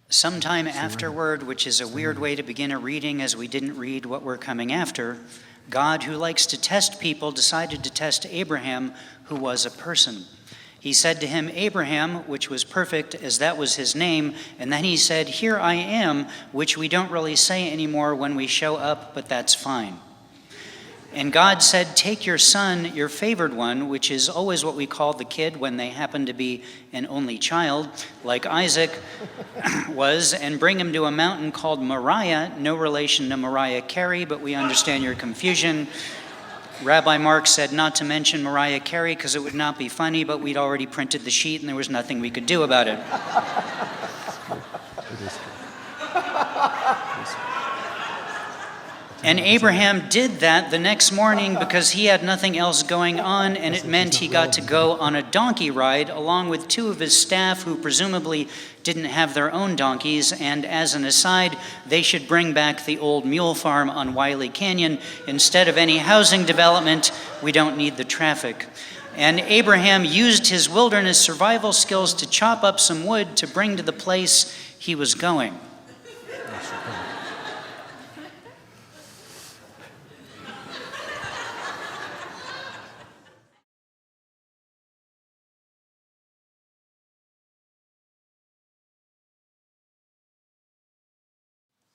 Sometime afterward, which is a weird way to begin a reading as we didn't read what we're coming after, God, who likes to test people, decided to test Abraham, who was a person. He said to him, Abraham, which was perfect, as that was his name, and then he said, here I am, which we don't really say anymore when we show up, but that's fine. And God said, take your son, your favored one, which is always what we call the kid when they happen to be an only child, like Isaac was, and bring him to a mountain called Moriah, no relation to Mariah Carey, but we understand your confusion. Rabbi Mark said not to mention Mariah Carey because it would not be funny, but we'd already printed the sheet and there was nothing we could do about it. And Abraham did that the next morning because he had nothing else going on, and it meant he got to go on a donkey ride along with two of his staff who presumably didn't have their own donkeys, and as an aside, they should bring back the old mule farm on Wiley Canyon. Instead of any housing development, we don't need the traffic. And Abraham used his wilderness survival skills to chop up some wood to bring to the place he was going.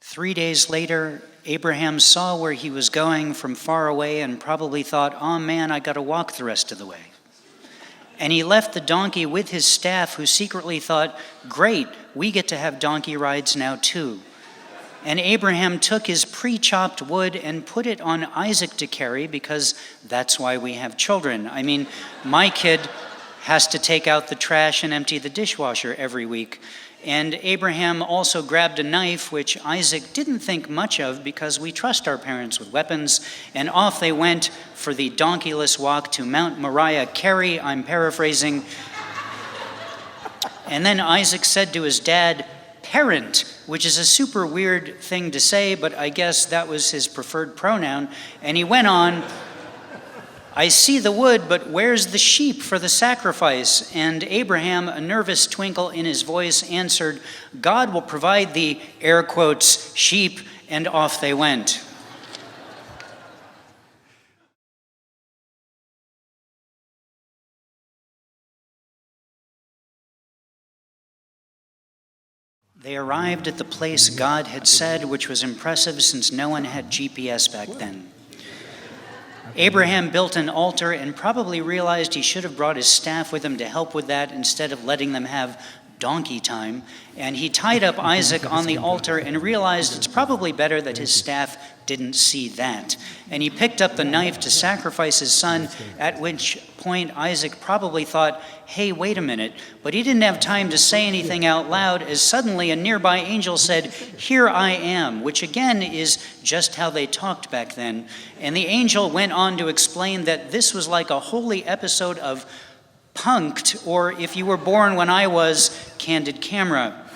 3 days later, Abraham saw where he was going from far away and probably thought, oh man, I got to walk the rest of the way. And he left the donkey with his staff, who secretly thought, great, we get to have donkey rides now too. And Abraham took his pre-chopped wood and put it on Isaac to carry, because that's why we have children. I mean, my kid has to take out the trash and empty the dishwasher every week. And Abraham also grabbed a knife, which Isaac didn't think much of because we trust our parents with weapons, and off they went for the donkeyless walk to Mount Mariah Carey, I'm paraphrasing. And then Isaac said to his dad, parent, which is a super weird thing to say, but I guess that was his preferred pronoun. And he went on, I see the wood, but where's the sheep for the sacrifice? And Abraham, a nervous twinkle in his voice, answered, God will provide the, air quotes, sheep, and off they went. They arrived at the place God had said, which was impressive since no one had GPS back then. Abraham built an altar and probably realized he should have brought his staff with him to help with that instead of letting them have donkey time. And he tied up Isaac on the altar and realized it's probably better that his staff didn't see that. And he picked up the knife to sacrifice his son, at which point Isaac probably thought, hey, wait a minute. But he didn't have time to say anything out loud, as suddenly a nearby angel said, here I am, which again is just how they talked back then. And the angel went on to explain that this was like a holy episode of Punked, or if you were born when I was, Candid Camera.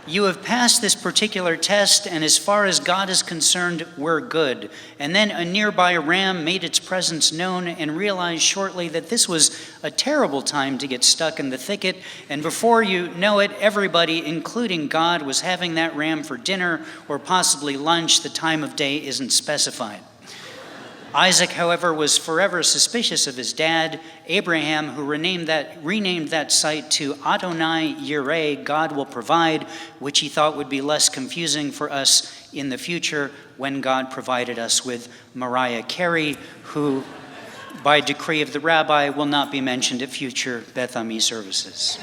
You have passed this particular test, and as far as God is concerned, we're good. And then a nearby ram made its presence known and realized shortly that this was a terrible time to get stuck in the thicket. And before you know it, everybody, including God, was having that ram for dinner or possibly lunch. The time of day isn't specified. Isaac, however, was forever suspicious of his dad, Abraham, who renamed that site to Adonai Yireh, God will provide, which he thought would be less confusing for us in the future when God provided us with Mariah Carey, who, by decree of the rabbi, will not be mentioned at future Beth Ami services.